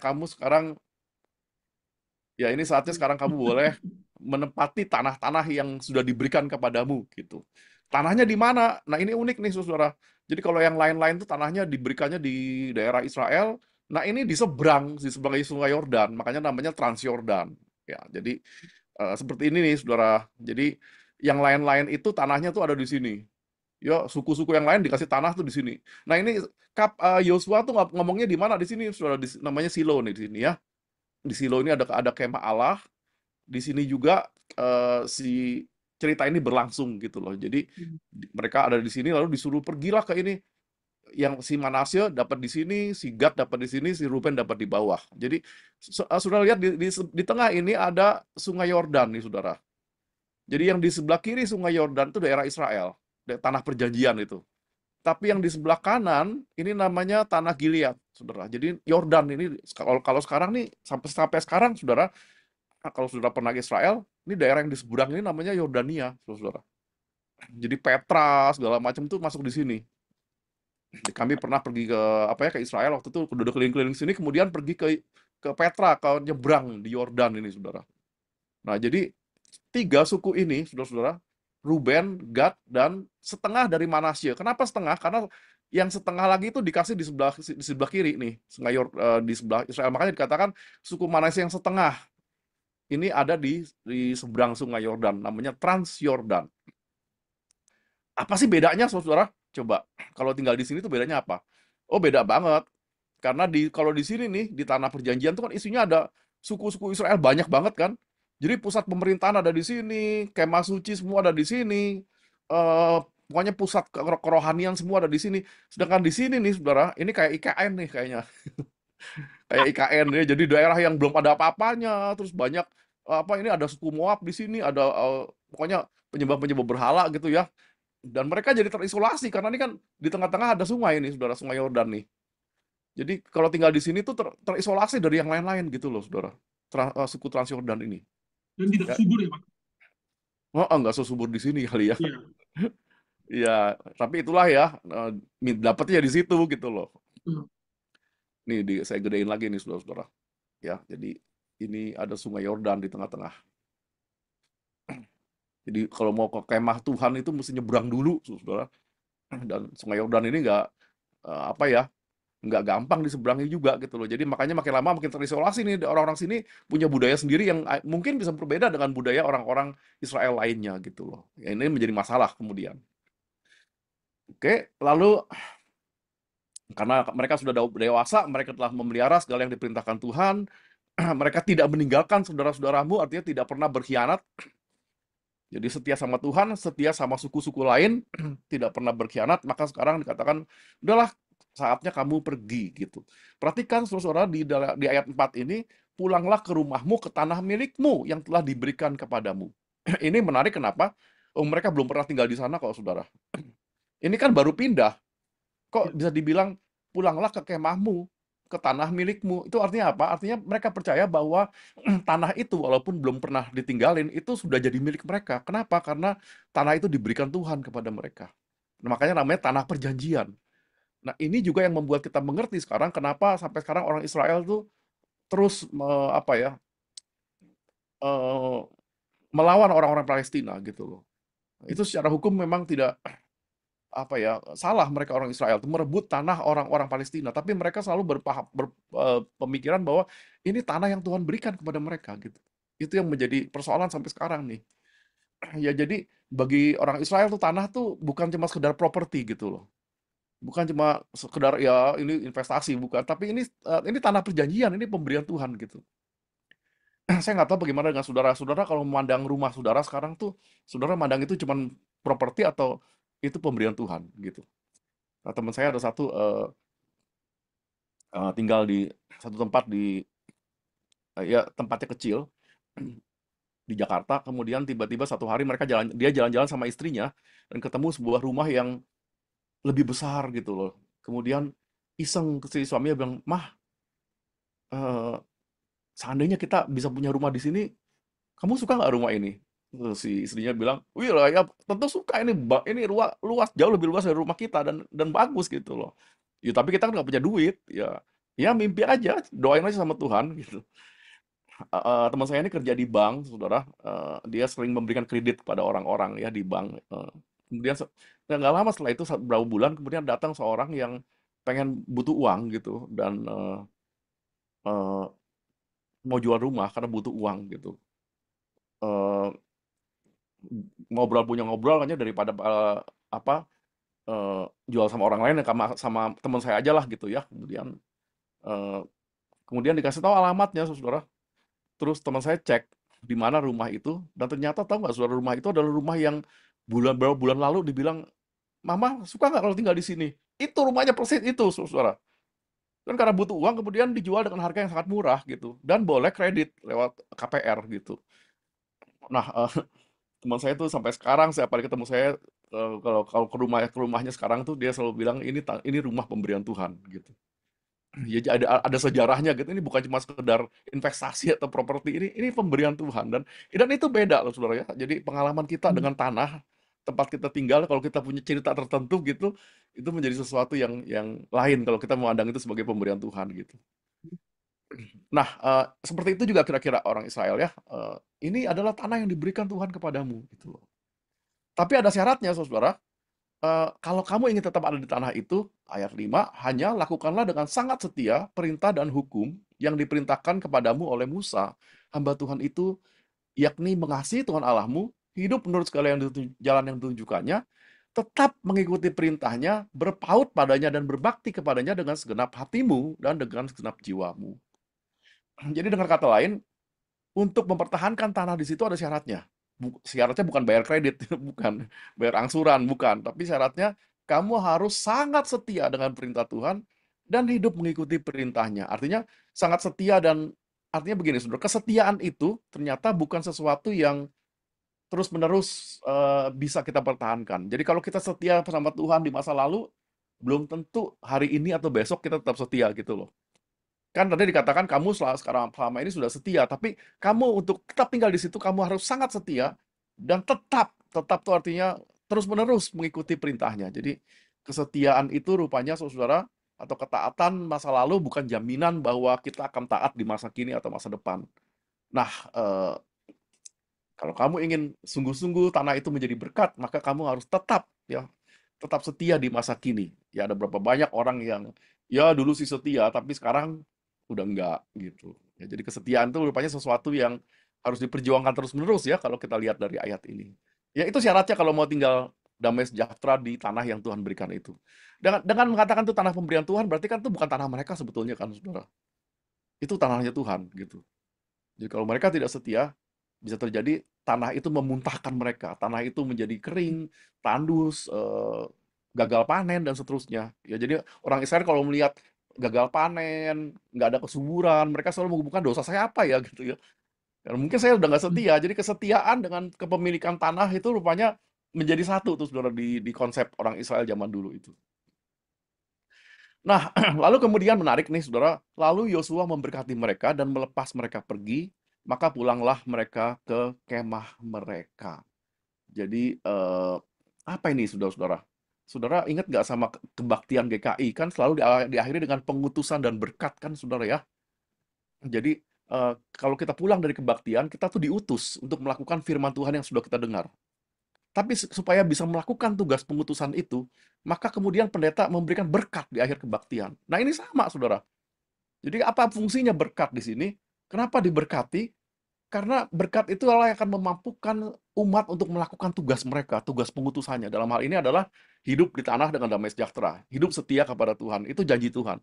kamu sekarang, ya ini saatnya sekarang kamu boleh menempati tanah-tanah yang sudah diberikan kepadamu gitu. Tanahnya di mana? Nah ini unik nih saudara. Jadi kalau yang lain-lain tuh tanahnya diberikannya di daerah Israel. Nah ini di seberang Sungai Yordan, makanya namanya Transyordan. Ya, jadi seperti ini nih saudara. Jadi yang lain-lain itu tanahnya tuh ada di sini. Ya, suku-suku yang lain dikasih tanah tuh di sini. Nah ini Yosua tuh ngomongnya di mana di sini saudara, namanya Silo nih di sini ya. Di Silo ini ada kemah Allah. Di sini juga si cerita ini berlangsung gitu loh. Jadi mereka ada di sini lalu disuruh pergilah ke ini. Yang si Manasye dapat di sini, si Gad dapat di sini, si Ruben dapat di bawah. Jadi saudara lihat di tengah ini ada Sungai Yordan nih saudara. Jadi yang di sebelah kiri Sungai Yordan itu daerah Israel, tanah perjanjian itu. Tapi yang di sebelah kanan ini namanya tanah Gilead, saudara. Jadi Yordan ini kalau sekarang nih sampai sampai sekarang, saudara, kalau saudara pernah ke Israel, ini daerah yang di seberang ini namanya Yordania, saudara. Jadi Petra segala macam tuh masuk di sini. Kami pernah pergi ke apa ya ke Israel waktu itu udah keliling-keliling sini, kemudian pergi ke Petra, ke nyebrang di Yordan ini, saudara. Nah, jadi tiga suku ini, saudara-saudara, Ruben, Gad, dan setengah dari Manasye. Kenapa setengah? Karena yang setengah lagi itu dikasih di sebelah kiri nih, di sebelah Israel. Makanya dikatakan suku Manasye yang setengah ini ada di seberang Sungai Yordan, namanya Transyordan. Apa sih bedanya, saudara? Coba, kalau tinggal di sini tuh bedanya apa? Oh, beda banget. Karena kalau di sini nih, di tanah perjanjian tuh kan isinya ada suku-suku Israel banyak banget kan. Jadi pusat pemerintahan ada di sini, kemah suci semua ada di sini. eh Pokoknya pusat kerohanian semua ada di sini. Sedangkan di sini nih, saudara, ini kayak IKN nih kayaknya. Kayak IKN ya. Jadi daerah yang belum ada apa-apanya, terus banyak apa ini ada suku Moab di sini, ada pokoknya penyembah-penyembah berhala gitu ya. Dan mereka jadi terisolasi karena ini kan di tengah-tengah ada sungai ini, saudara, Sungai Yordan nih. Jadi kalau tinggal di sini tuh terisolasi dari yang lain-lain gitu loh, saudara. Suku Transyordan ini. Dan tidak Ya, subur ya Pak? oh, nggak sesubur di sini kali ya. Iya. Ya, tapi itulah ya, dapetnya di situ gitu loh. Betul. Nih, saya gedein lagi nih, saudara-saudara. Ya, jadi ini ada Sungai Yordan di tengah-tengah. Jadi kalau mau ke kemah Tuhan itu mesti nyebrang dulu, saudara. Dan Sungai Yordan ini nggak apa ya, nggak gampang diseberangi juga gitu loh. Jadi makanya makin lama makin terisolasi nih, orang-orang sini punya budaya sendiri yang mungkin bisa berbeda dengan budaya orang-orang Israel lainnya gitu loh. Ya, ini menjadi masalah kemudian. Oke, lalu karena mereka sudah dewasa, mereka telah memelihara segala yang diperintahkan Tuhan, mereka tidak meninggalkan saudara-saudaramu, artinya tidak pernah berkhianat. Jadi setia sama Tuhan, setia sama suku-suku lain, tidak pernah berkhianat, maka sekarang dikatakan, udahlah saatnya kamu pergi gitu. Perhatikan saudara di ayat 4 ini, pulanglah ke rumahmu, ke tanah milikmu yang telah diberikan kepadamu. Ini menarik kenapa? Oh, mereka belum pernah tinggal di sana kok saudara. Ini kan baru pindah. Ya. Kok bisa dibilang pulanglah ke kemahmu, ke tanah milikmu? Itu artinya apa? Artinya mereka percaya bahwa tanah itu walaupun belum pernah ditinggalin, itu sudah jadi milik mereka. Kenapa? Karena tanah itu diberikan Tuhan kepada mereka. Nah, makanya namanya tanah perjanjian. Nah, ini juga yang membuat kita mengerti sekarang kenapa sampai sekarang orang Israel tuh terus apa ya, eh, melawan orang-orang Palestina gitu loh. Itu secara hukum memang tidak apa ya, salah mereka orang Israel itu merebut tanah orang-orang Palestina, tapi mereka selalu berpemikiran bahwa ini tanah yang Tuhan berikan kepada mereka gitu. Itu yang menjadi persoalan sampai sekarang nih. Ya jadi bagi orang Israel tuh tanah tuh bukan cuma sekedar properti gitu loh. Bukan cuma sekedar ya ini investasi bukan, tapi ini tanah perjanjian, ini pemberian Tuhan gitu. Saya nggak tahu bagaimana dengan saudara-saudara kalau memandang rumah saudara sekarang tuh, saudara mandang itu cuma properti atau itu pemberian Tuhan gitu. Nah, teman saya ada satu tinggal di satu tempat ya tempatnya kecil di Jakarta. Kemudian tiba-tiba satu hari dia jalan-jalan sama istrinya dan ketemu sebuah rumah yang lebih besar gitu loh. Kemudian iseng ke si suaminya bilang, "Mah, eh, seandainya kita bisa punya rumah di sini, kamu suka nggak rumah ini?" Terus si istrinya bilang, "Wih lah ya tentu suka ini ini luas jauh lebih luas dari rumah kita dan bagus gitu loh." Ya tapi kita kan nggak punya duit ya. Ya mimpi aja, doain aja sama Tuhan gitu. Teman saya ini kerja di bank, saudara. Dia sering memberikan kredit kepada orang-orang ya di bank. Kemudian nggak lama setelah itu, beberapa bulan kemudian datang seorang yang pengen butuh uang gitu dan eh, mau jual rumah karena butuh uang gitu. Eh, Ngobrol punya ngobrol aja daripada apa jual sama orang lain, ya sama teman saya aja lah gitu ya. Eh, Kemudian dikasih tahu alamatnya, saudara. Terus teman saya cek di mana rumah itu, dan ternyata tahu nggak, saudara, rumah itu adalah rumah yang beberapa bulan lalu dibilang, Mama suka nggak kalau tinggal di sini? Itu rumahnya persis itu, saudara. Dan karena butuh uang, kemudian dijual dengan harga yang sangat murah gitu, dan boleh kredit lewat KPR gitu. Nah, teman saya tuh sampai sekarang setiap kali ketemu saya, kalau kalau ke rumahnya sekarang tuh dia selalu bilang ini rumah pemberian Tuhan gitu. Ya, ada sejarahnya gitu. Ini bukan cuma sekedar investasi atau properti, ini pemberian Tuhan, dan itu beda loh saudara ya. Jadi pengalaman kita dengan tanah tempat kita tinggal, kalau kita punya cerita tertentu gitu, itu menjadi sesuatu yang lain kalau kita memandang itu sebagai pemberian Tuhan gitu. Nah, seperti itu juga kira-kira orang Israel ya. Ini adalah tanah yang diberikan Tuhan kepadamu gitu loh. Tapi ada syaratnya saudara. Kalau kamu ingin tetap ada di tanah itu, ayat 5, hanya lakukanlah dengan sangat setia perintah dan hukum yang diperintahkan kepadamu oleh Musa, hamba Tuhan itu, yakni mengasihi Tuhan Allahmu, hidup menurut segala jalan yang ditunjukkannya, tetap mengikuti perintahnya, berpaut padanya dan berbakti kepadanya dengan segenap hatimu dan dengan segenap jiwamu. Jadi dengan kata lain, untuk mempertahankan tanah di situ ada syaratnya. Syaratnya bukan bayar kredit, bukan bayar angsuran, bukan. Tapi syaratnya kamu harus sangat setia dengan perintah Tuhan dan hidup mengikuti perintahnya. Artinya sangat setia, dan artinya begini, saudara, kesetiaan itu ternyata bukan sesuatu yang terus-menerus bisa kita pertahankan. Jadi kalau kita setia sama Tuhan di masa lalu, belum tentu hari ini atau besok kita tetap setia gitu loh. Kan tadi dikatakan kamu selama ini sudah setia, tapi kamu untuk tetap tinggal di situ, kamu harus sangat setia dan tetap tuh artinya terus-menerus mengikuti perintahnya. Jadi kesetiaan itu rupanya, saudara, atau ketaatan masa lalu bukan jaminan bahwa kita akan taat di masa kini atau masa depan. Nah, kalau kamu ingin sungguh-sungguh tanah itu menjadi berkat, maka kamu harus tetap setia di masa kini. Ya ada berapa banyak orang yang ya dulu sih setia, tapi sekarang udah enggak gitu. Ya, jadi kesetiaan itu rupanya sesuatu yang harus diperjuangkan terus-menerus ya kalau kita lihat dari ayat ini. Ya itu syaratnya kalau mau tinggal damai sejahtera di tanah yang Tuhan berikan itu. Dengan mengatakan itu tanah pemberian Tuhan, berarti kan itu bukan tanah mereka sebetulnya kan, saudara. Itu tanahnya Tuhan gitu. Jadi kalau mereka tidak setia, bisa terjadi tanah itu memuntahkan mereka, tanah itu menjadi kering, tandus, gagal panen dan seterusnya. Ya jadi orang Israel kalau melihat gagal panen, nggak ada kesuburan, mereka selalu menghubungkan dosa saya apa ya gitu ya. Dan mungkin saya udah nggak setia. Jadi kesetiaan dengan kepemilikan tanah itu rupanya menjadi satu tuh saudara di konsep orang Israel zaman dulu itu. Nah, lalu kemudian menarik nih, saudara. Lalu Yosua memberkati mereka dan melepas mereka pergi, maka pulanglah mereka ke kemah mereka. Jadi, apa ini, saudara-saudara? Saudara ingat nggak sama kebaktian GKI? Kan selalu diakhiri dengan pengutusan dan berkat kan, saudara ya? Jadi, kalau kita pulang dari kebaktian, kita tuh diutus untuk melakukan firman Tuhan yang sudah kita dengar. Tapi supaya bisa melakukan tugas pengutusan itu, maka kemudian pendeta memberikan berkat di akhir kebaktian. Nah, ini sama, saudara. Jadi apa fungsinya berkat di sini? Kenapa diberkati? Karena berkat itu adalah yang akan memampukan umat untuk melakukan tugas mereka, tugas pengutusannya. Dalam hal ini adalah hidup di tanah dengan damai sejahtera, hidup setia kepada Tuhan. Itu janji Tuhan.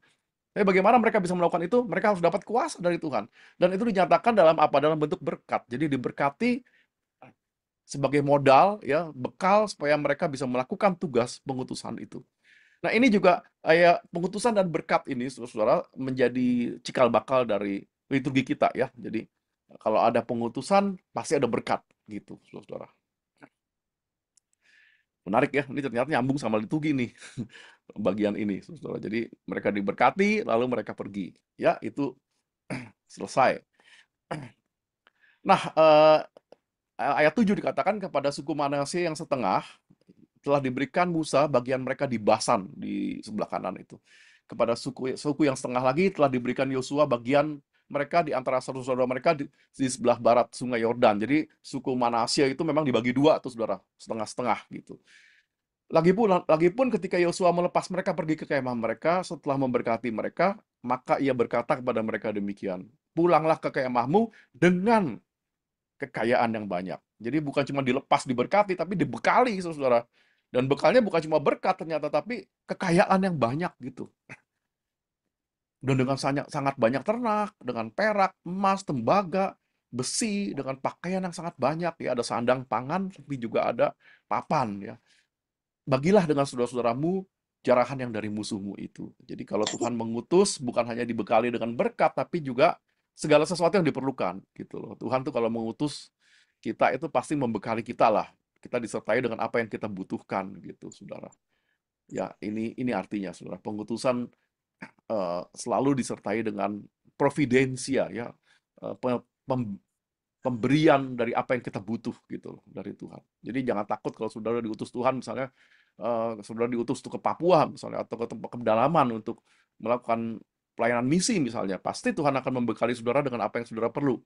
Tapi bagaimana mereka bisa melakukan itu? Mereka harus dapat kuasa dari Tuhan. Dan itu dinyatakan dalam apa? Dalam bentuk berkat. Jadi diberkati sebagai modal, ya, bekal supaya mereka bisa melakukan tugas pengutusan itu. Nah, ini juga ya, pengutusan dan berkat ini, saudara, menjadi cikal bakal dari liturgi kita ya. Jadi kalau ada pengutusan pasti ada berkat gitu, saudara. Menarik ya, ini ternyata nyambung sama liturgi nih bagian ini, saudara. Jadi mereka diberkati lalu mereka pergi. Ya, itu selesai. Nah, ayat 7 dikatakan kepada suku Manasye yang setengah telah diberikan Musa bagian mereka di Basan di sebelah kanan itu. kepada suku suku yang setengah lagi telah diberikan Yosua bagian mereka di antara saudara-saudara mereka di sebelah barat Sungai Yordan. Jadi suku Manasya itu memang dibagi dua tuh saudara, setengah-setengah gitu. Lagipun ketika Yosua melepas mereka pergi ke kemah mereka, setelah memberkati mereka, maka ia berkata kepada mereka demikian, pulanglah ke kemahmu dengan kekayaan yang banyak. Jadi bukan cuma dilepas diberkati, tapi dibekali saudara. Dan bekalnya bukan cuma berkat ternyata, tapi kekayaan yang banyak gitu. Dan dengan sangat banyak ternak, dengan perak, emas, tembaga, besi, dengan pakaian yang sangat banyak. Ya, ada sandang pangan, tapi juga ada papan. Ya. Bagilah dengan saudara-saudaramu jarahan yang dari musuhmu itu. Jadi kalau Tuhan mengutus, bukan hanya dibekali dengan berkat, tapi juga segala sesuatu yang diperlukan. Gitu loh. Tuhan tuh kalau mengutus kita itu pasti membekali kita lah. Kita disertai dengan apa yang kita butuhkan gitu, saudara. Ya, ini artinya, saudara. Pengutusan selalu disertai dengan providensia ya, pemberian dari apa yang kita butuh gitu loh dari Tuhan. Jadi jangan takut kalau saudara diutus Tuhan misalnya saudara diutus tuh ke Papua misalnya atau ke tempat kedalaman untuk melakukan pelayanan misi misalnya, pasti Tuhan akan membekali saudara dengan apa yang saudara perlu.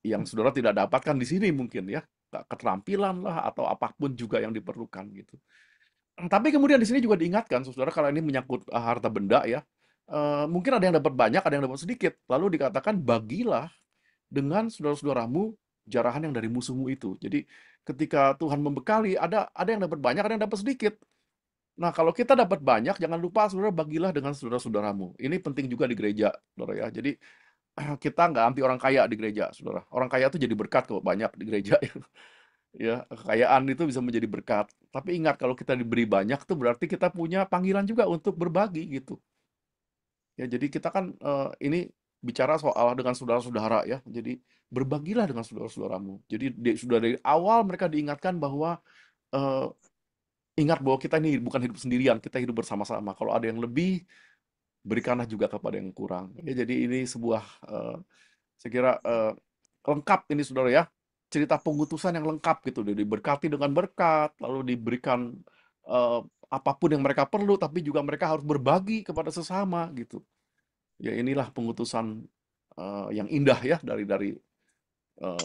Yang saudara tidak dapatkan di sini mungkin ya, keterampilan lah atau apapun juga yang diperlukan gitu. Tapi kemudian di sini juga diingatkan, saudara, kalau ini menyangkut harta benda ya, mungkin ada yang dapat banyak, ada yang dapat sedikit. Lalu dikatakan, bagilah dengan saudara-saudaramu jarahan yang dari musuhmu itu. Jadi ketika Tuhan membekali, ada yang dapat banyak, ada yang dapat sedikit. Nah, kalau kita dapat banyak, jangan lupa saudara bagilah dengan saudara-saudaramu. Ini penting juga di gereja, saudara ya. Jadi kita nggak anti orang kaya di gereja, saudara. Orang kaya itu jadi berkat kok banyak di gereja. Ya, kekayaan itu bisa menjadi berkat. Tapi ingat kalau kita diberi banyak tuh berarti kita punya panggilan juga untuk berbagi gitu. Ya, jadi kita kan ini bicara soal dengan saudara-saudara ya. Jadi berbagilah dengan saudara-saudaramu. Jadi sudah dari awal mereka diingatkan bahwa eh, ingat bahwa kita ini bukan hidup sendirian, kita hidup bersama-sama. Kalau ada yang lebih, berikanlah juga kepada yang kurang. Ya, jadi ini sebuah saya kira lengkap ini saudara ya, cerita pengutusan yang lengkap gitu, diberkati dengan berkat, lalu diberikan eh, apapun yang mereka perlu, tapi juga mereka harus berbagi kepada sesama gitu. Ya inilah pengutusan yang indah ya dari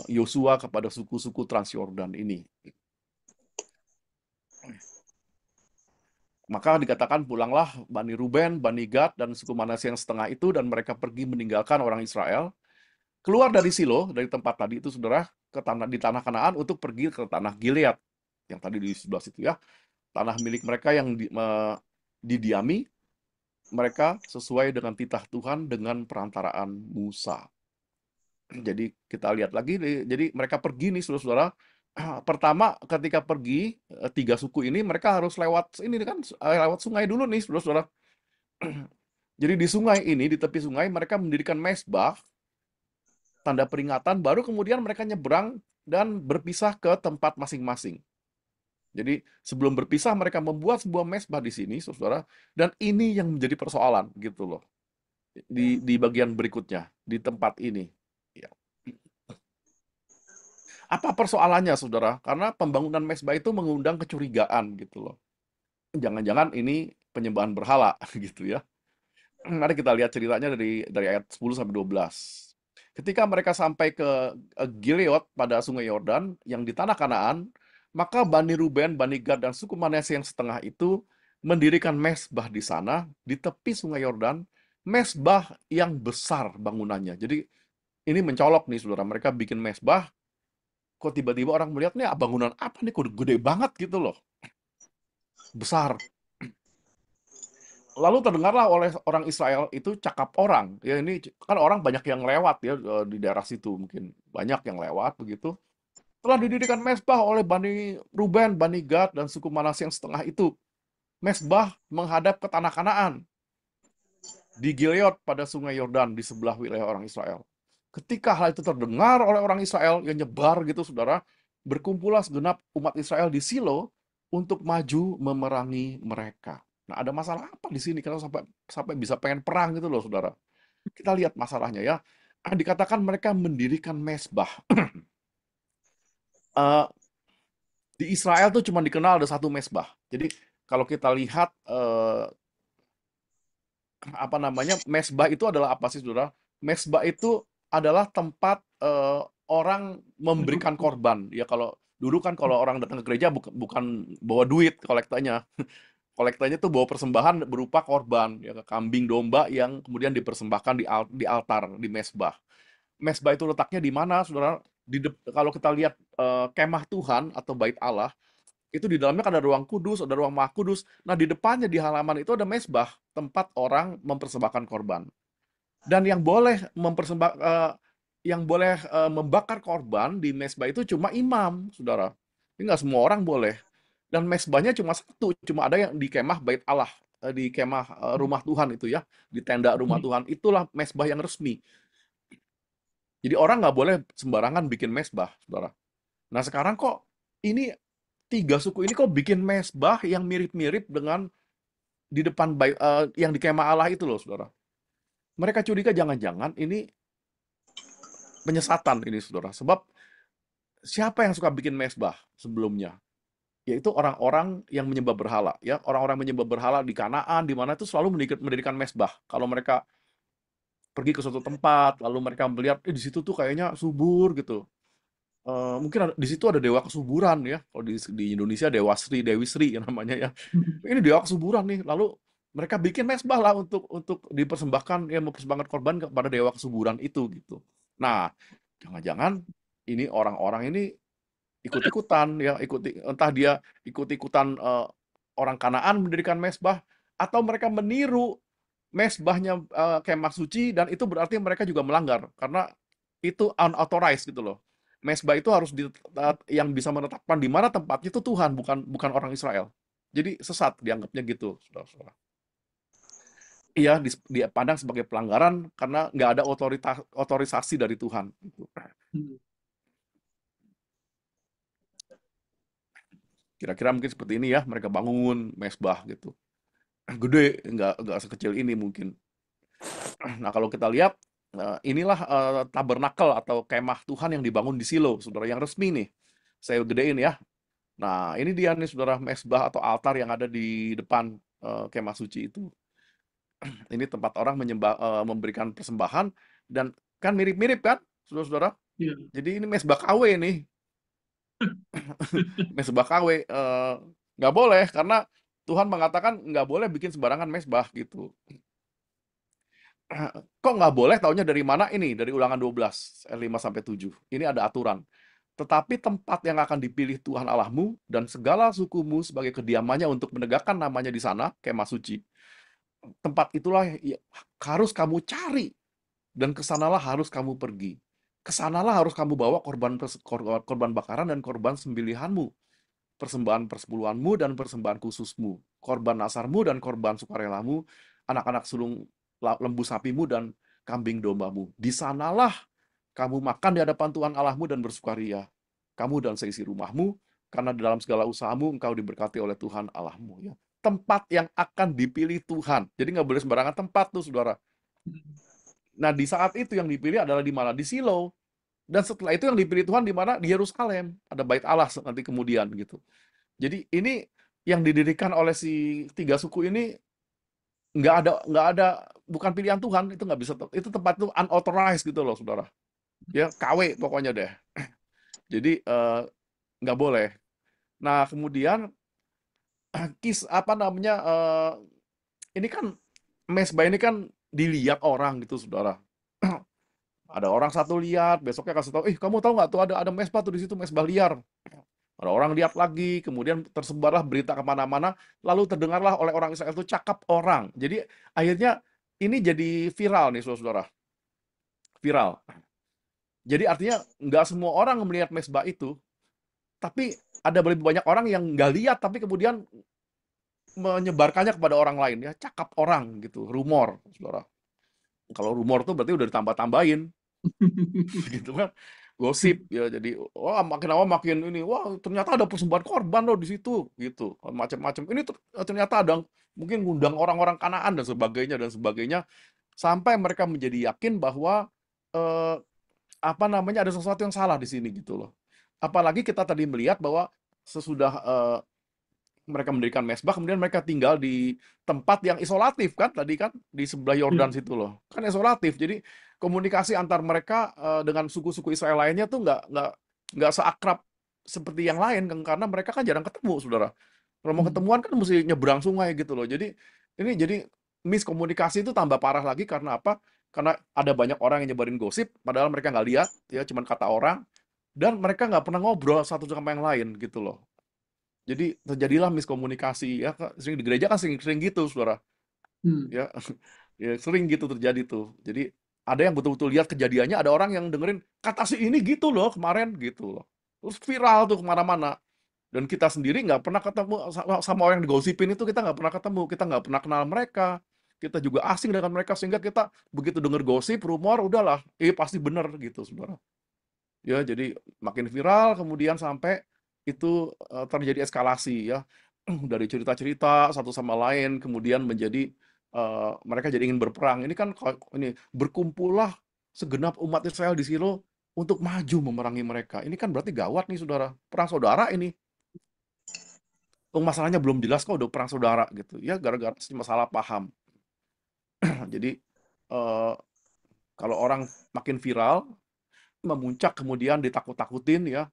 Yosua kepada suku-suku Transyordan ini. Maka dikatakan pulanglah Bani Ruben, Bani Gad, dan suku Manasye yang setengah itu, dan mereka pergi meninggalkan orang Israel, keluar dari Silo, dari tempat tadi itu saudara, ke tanah di tanah Kanaan untuk pergi ke tanah Gilead, yang tadi di sebelah situ ya, tanah milik mereka yang didiami mereka sesuai dengan titah Tuhan dengan perantaraan Musa. Jadi kita lihat lagi, jadi mereka pergi nih saudara-saudara. Pertama ketika pergi tiga suku ini mereka harus lewat ini kan lewat sungai dulu nih saudara-saudara. Jadi di sungai ini di tepi sungai mereka mendirikan mezbah tanda peringatan, baru kemudian mereka nyebrang dan berpisah ke tempat masing-masing. Jadi sebelum berpisah mereka membuat sebuah mezbah di sini, saudara, dan ini yang menjadi persoalan gitu loh di bagian berikutnya di tempat ini. Ya. Apa persoalannya, saudara? Karena pembangunan mezbah itu mengundang kecurigaan gitu loh. Jangan-jangan ini penyembahan berhala gitu ya. Mari kita lihat ceritanya dari ayat 10 sampai 12. Ketika mereka sampai ke Gilead pada sungai Yordan yang di tanah Kanaan, maka Bani Ruben, Bani Gad, dan suku Manasye yang setengah itu mendirikan mezbah di sana, di tepi sungai Yordan, mezbah yang besar bangunannya. Jadi ini mencolok nih saudara, mereka bikin mezbah, kok tiba-tiba orang melihat nih bangunan apa nih, kok gede banget gitu loh, besar. Lalu terdengarlah oleh orang Israel itu cakap orang. Ya ini kan orang banyak yang lewat ya di daerah situ mungkin banyak yang lewat begitu. Telah didirikan mezbah oleh Bani Ruben, Bani Gad, dan suku Manasye yang setengah itu. Mezbah menghadap ke tanah Kanaan di Gilead pada sungai Yordan di sebelah wilayah orang Israel. Ketika hal itu terdengar oleh orang Israel yang nyebar gitu saudara, berkumpullah segenap umat Israel di Silo untuk maju memerangi mereka. Nah, ada masalah apa di sini? Kalau sampai sampai bisa pengen perang gitu loh, saudara. Kita lihat masalahnya ya. Dikatakan mereka mendirikan mezbah. Eh, di Israel tuh cuma dikenal ada satu mezbah. Jadi kalau kita lihat apa namanya, mesbah itu adalah apa sih, Saudara? Mesbah itu adalah tempat, orang memberikan korban. Ya kalau dulu kan kalau orang datang ke gereja bukan bawa duit kolektanya. Kolektanya tuh bawa persembahan berupa korban, ya kambing domba yang kemudian dipersembahkan di altar, di mesbah. Mesbah itu letaknya di mana, Saudara? Kalau kita lihat, kemah Tuhan atau bait Allah, itu di dalamnya kan ada ruang kudus, ada ruang maha kudus. Nah, di depannya di halaman itu ada mesbah, tempat orang mempersembahkan korban. Dan yang boleh membakar korban di mesbah itu cuma imam, Saudara. Ini nggak semua orang boleh. Dan mesbahnya cuma satu, cuma ada yang di kemah bait Allah, di kemah rumah Tuhan itu ya, di tenda rumah Tuhan. Itulah mesbah yang resmi. Jadi orang nggak boleh sembarangan bikin mesbah, Saudara. Nah, sekarang kok ini tiga suku ini kok bikin mesbah yang mirip-mirip dengan di depan yang di kemah Allah itu loh, Saudara. Mereka curiga jangan-jangan ini penyesatan ini, Saudara. Sebab siapa yang suka bikin mesbah sebelumnya? Yaitu orang-orang yang menyembah berhala, ya. Orang-orang menyembah berhala di Kanaan, di mana itu selalu mendirikan mesbah. Kalau mereka pergi ke suatu tempat, lalu mereka melihat, di situ tuh kayaknya subur gitu. Mungkin di situ ada dewa kesuburan ya. Kalau di Indonesia Dewa Sri, Dewi Sri yang namanya ya. Ini dewa kesuburan nih. Lalu mereka bikin mesbah lah untuk dipersembahkan ya mempersembahkan korban kepada dewa kesuburan itu gitu. Nah, jangan-jangan ini orang-orang ini ikut-ikutan ya, entah dia ikut-ikutan orang Kanaan mendirikan mesbah atau mereka meniru mesbahnya kemah suci dan itu berarti mereka juga melanggar karena itu unauthorized gitu loh. Mesbah itu harus yang bisa menetapkan di mana tempatnya itu Tuhan, bukan bukan orang Israel. Jadi sesat dianggapnya gitu, saudara-saudara. Iya, dipandang sebagai pelanggaran karena nggak ada otorisasi dari Tuhan. Gitu. Kira-kira mungkin seperti ini ya, mereka bangun mesbah gitu. Gede, nggak sekecil ini mungkin. Nah, kalau kita lihat, inilah tabernakel atau kemah Tuhan yang dibangun di Silo, saudara, yang resmi nih. Saya gedein ya. Nah, ini dia nih, saudara, mesbah atau altar yang ada di depan kemah suci itu. Ini tempat orang memberikan persembahan, dan kan mirip-mirip kan, saudara-saudara? Iya. Jadi ini mesbah KW nih, mesbah KW. Nggak boleh, karena Tuhan mengatakan nggak boleh bikin sembarangan mesbah gitu. Kok nggak boleh, taunya dari mana ini? Dari Ulangan 12, ayat 5 sampai 7. Ini ada aturan. Tetapi tempat yang akan dipilih Tuhan Allahmu dan segala sukumu sebagai kediamannya untuk menegakkan namanya di sana, kemah suci. Tempat itulah harus kamu cari dan kesanalah harus kamu pergi. Kesanalah harus kamu bawa korban bakaran dan korban sembelihanmu, persembahan persepuluhanmu dan persembahan khususmu, korban nasarmu dan korban sukarelamu, anak-anak sulung lembu sapimu dan kambing dombamu. Di sanalah kamu makan di hadapan Tuhan Allahmu dan bersukaria, kamu dan seisi rumahmu, karena dalam segala usahamu engkau diberkati oleh Tuhan Allahmu. Ya. Tempat yang akan dipilih Tuhan. Jadi nggak boleh sembarangan tempat tuh, saudara. Nah, di saat itu yang dipilih adalah di mana? Di Silo. Dan setelah itu yang dipilih Tuhan di mana? Di Yerusalem. Ada bait Allah nanti kemudian gitu. Jadi ini yang didirikan oleh si tiga suku ini nggak ada bukan pilihan Tuhan, itu nggak bisa, itu tempat itu unauthorized gitu loh, saudara. Ya KW pokoknya deh. Jadi nggak boleh. Nah kemudian apa namanya, ini kan mesbah ini kan dilihat orang gitu, saudara. Ada orang satu lihat, besoknya kasih tahu, kamu tahu nggak tuh ada mesbah tuh di situ, mesbah liar. Ada orang lihat lagi, kemudian tersebarlah berita kemana-mana, lalu terdengarlah oleh orang Israel itu cakap orang. Jadi akhirnya ini jadi viral nih, saudara. Viral. Jadi artinya nggak semua orang melihat mesbah itu, tapi ada lebih banyak orang yang nggak lihat, tapi kemudian menyebarkannya kepada orang lain ya, cakap orang gitu, rumor, saudara. Kalau rumor tuh berarti udah ditambah-tambahin, gitu kan, gosip ya. Jadi wah makin lama makin ini, wah ternyata ada persembahan korban loh di situ, gitu, macam-macam. Ini ternyata ada mungkin ngundang orang-orang Kanaan dan sebagainya, sampai mereka menjadi yakin bahwa eh, apa namanya ada sesuatu yang salah di sini gitu loh. Apalagi kita tadi melihat bahwa sesudah mereka mendirikan mezbah, kemudian mereka tinggal di tempat yang isolatif kan, tadi kan di sebelah Yordan Hmm. situ loh, kan isolatif. Jadi komunikasi antar mereka dengan suku-suku Israel lainnya tuh nggak seakrab seperti yang lain, kan, karena mereka kan jarang ketemu, saudara. Kalau mau Hmm. ketemuan kan mesti nyebrang sungai gitu loh. Jadi miskomunikasi itu tambah parah lagi karena apa? Karena ada banyak orang yang nyebarin gosip, padahal mereka nggak lihat, ya cuman kata orang, dan mereka nggak pernah ngobrol satu sama yang lain gitu loh. Jadi terjadilah miskomunikasi ya, sering di gereja kan sering gitu, saudara. Hmm. Ya, ya sering gitu terjadi tuh. Jadi ada yang betul-betul lihat kejadiannya, ada orang yang dengerin kata si ini gitu loh kemarin gitu loh. Terus viral tuh kemana-mana. Dan kita sendiri nggak pernah ketemu sama orang yang digosipin itu, kita nggak pernah ketemu, kita nggak pernah kenal mereka. Kita juga asing dengan mereka sehingga kita begitu denger gosip, rumor, udahlah, pasti bener gitu, saudara. Ya, jadi makin viral kemudian sampai itu, terjadi eskalasi ya, dari cerita-cerita satu sama lain kemudian menjadi, mereka jadi ingin berperang. Ini kan ini, berkumpullah segenap umat Israel di Shilo untuk maju memerangi mereka. Ini kan berarti gawat nih, saudara, perang saudara ini. Masalahnya belum jelas kok udah perang saudara gitu. Ya gara-gara cuma salah paham. Jadi, eee, kalau orang makin viral, memuncak kemudian ditakut-takutin ya,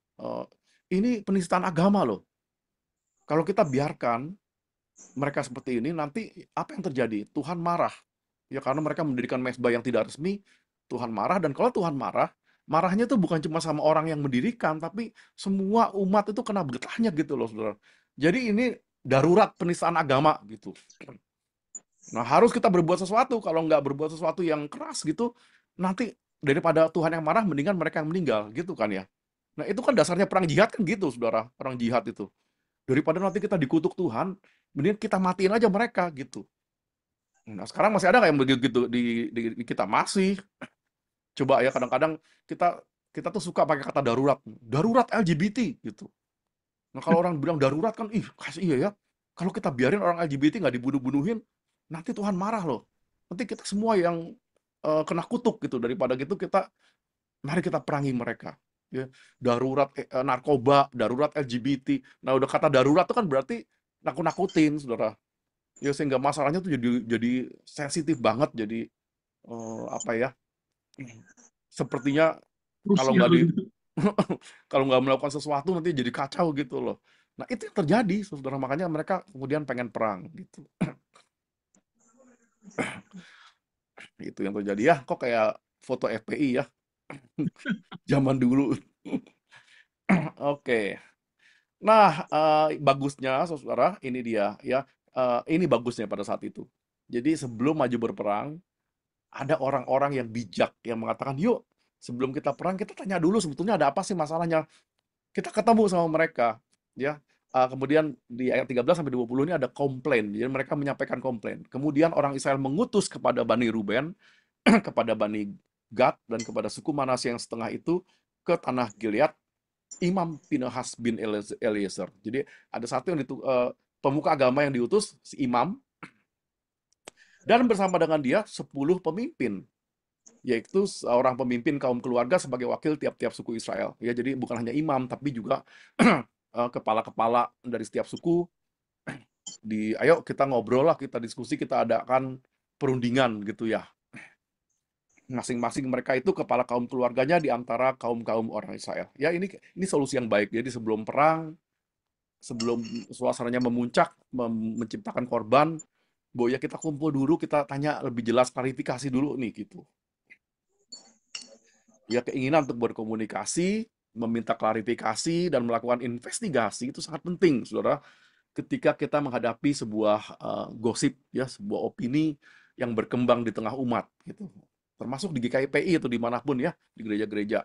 ini penistaan agama loh. Kalau kita biarkan mereka seperti ini, nanti apa yang terjadi? Tuhan marah. Ya karena mereka mendirikan mezbah yang tidak resmi, Tuhan marah, dan kalau Tuhan marah, marahnya tuh bukan cuma sama orang yang mendirikan, tapi semua umat itu kena getahnya gitu loh, Saudara. Jadi ini darurat penistaan agama gitu. Nah, harus kita berbuat sesuatu. Kalau nggak berbuat sesuatu yang keras gitu, nanti daripada Tuhan yang marah, mendingan mereka yang meninggal, gitu kan ya. Nah, itu kan dasarnya perang jihad kan gitu, saudara. Perang jihad itu. Daripada nanti kita dikutuk Tuhan, mendingan kita matiin aja mereka, gitu. Nah, sekarang masih ada nggak yang begitu di kita? Masih. Coba ya, kadang-kadang kita kita tuh suka pakai kata darurat. Darurat LGBT, gitu. Nah, kalau orang bilang darurat kan, ih, kasih iya ya. Kalau kita biarin orang LGBT nggak dibunuh-bunuhin, nanti Tuhan marah loh. Nanti kita semua yang kena kutuk gitu. Daripada gitu mari kita perangi mereka. Ya, darurat narkoba, darurat LGBT. Nah, udah kata darurat itu kan berarti nakut-nakutin, saudara. Ya sehingga masalahnya tuh jadi sensitif banget. Jadi apa ya? Sepertinya kalau Rusia nggak di begitu. kalau nggak melakukan sesuatu nanti jadi kacau gitu loh. Nah, itu yang terjadi, saudara, makanya mereka kemudian pengen perang gitu. Itu yang terjadi ya, kok kayak foto FPI ya, zaman dulu. Oke. Nah, bagusnya saudara, ini dia ya, ini bagusnya pada saat itu. Jadi sebelum maju berperang, ada orang-orang yang bijak yang mengatakan, "Yuk, sebelum kita perang kita tanya dulu sebetulnya ada apa sih masalahnya." Kita ketemu sama mereka, ya. Kemudian di ayat 13 sampai 20 ini ada komplain, jadi mereka menyampaikan komplain. Kemudian orang Israel mengutus kepada Bani Ruben, kepada Bani Gad, dan kepada suku Manasye yang setengah itu ke tanah Gilead, Imam Pinehas bin Eliezer. Jadi ada satu yang pemuka agama yang diutus, si imam, dan bersama dengan dia 10 pemimpin, yaitu seorang pemimpin kaum keluarga sebagai wakil tiap-tiap suku Israel. Ya, jadi bukan hanya imam, tapi juga kepala-kepala dari setiap suku. Ayo kita ngobrol lah, kita diskusi, kita adakan perundingan gitu ya. Masing-masing mereka itu kepala kaum keluarganya di antara kaum-kaum orang Israel. Ya, ini solusi yang baik. Jadi sebelum perang, sebelum suasananya memuncak, menciptakan korban, Bo ya kita kumpul dulu, kita tanya lebih jelas, klarifikasi dulu nih gitu. Ya keinginan untuk berkomunikasi, meminta klarifikasi dan melakukan investigasi itu sangat penting, saudara. Ketika kita menghadapi sebuah gosip, ya sebuah opini yang berkembang di tengah umat, gitu. Termasuk di GKIPI atau dimanapun ya, di gereja-gereja.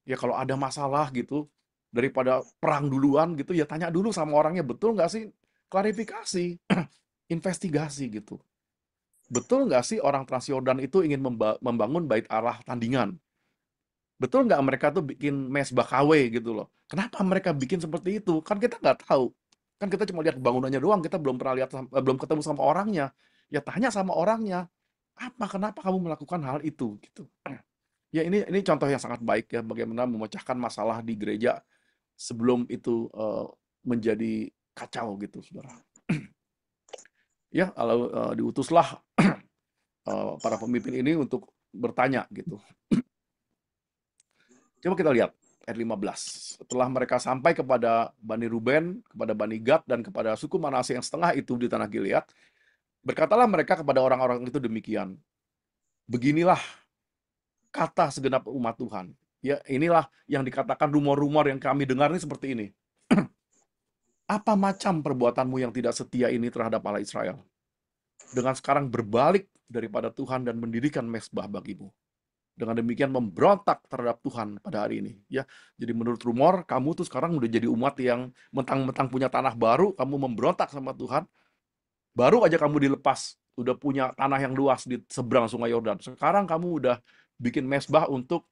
Ya kalau ada masalah gitu, daripada perang duluan gitu, ya tanya dulu sama orangnya, betul nggak sih? Klarifikasi, investigasi gitu. Betul nggak sih orang Transyordan itu ingin membangun bait Allah tandingan? Betul nggak mereka tuh bikin mesbah KW gitu loh? Kenapa mereka bikin seperti itu? Kan kita nggak tahu. Kan kita cuma lihat bangunannya doang, kita belum pernah lihat, belum ketemu sama orangnya. Ya tanya sama orangnya, kenapa kamu melakukan hal itu gitu. Ya ini contoh yang sangat baik ya bagaimana memecahkan masalah di gereja sebelum itu menjadi kacau gitu, saudara. Ya, lalu diutuslah para pemimpin ini untuk bertanya gitu. Coba kita lihat ayat 15. Setelah mereka sampai kepada Bani Ruben, kepada Bani Gad, dan kepada suku Manasye yang setengah itu di tanah Gilead, berkatalah mereka kepada orang-orang itu demikian, beginilah kata segenap umat Tuhan. Ya, inilah yang dikatakan rumor-rumor yang kami dengar ini seperti ini. Apa macam perbuatanmu yang tidak setia ini terhadap Allah Israel? Dengan sekarang berbalik daripada Tuhan dan mendirikan mezbah bagimu. Dengan demikian memberontak terhadap Tuhan pada hari ini. Ya, jadi menurut rumor, kamu tuh sekarang udah jadi umat yang mentang-mentang punya tanah baru, kamu memberontak sama Tuhan. Baru aja kamu dilepas, udah punya tanah yang luas di seberang Sungai Yordan. Sekarang kamu udah bikin mezbah untuk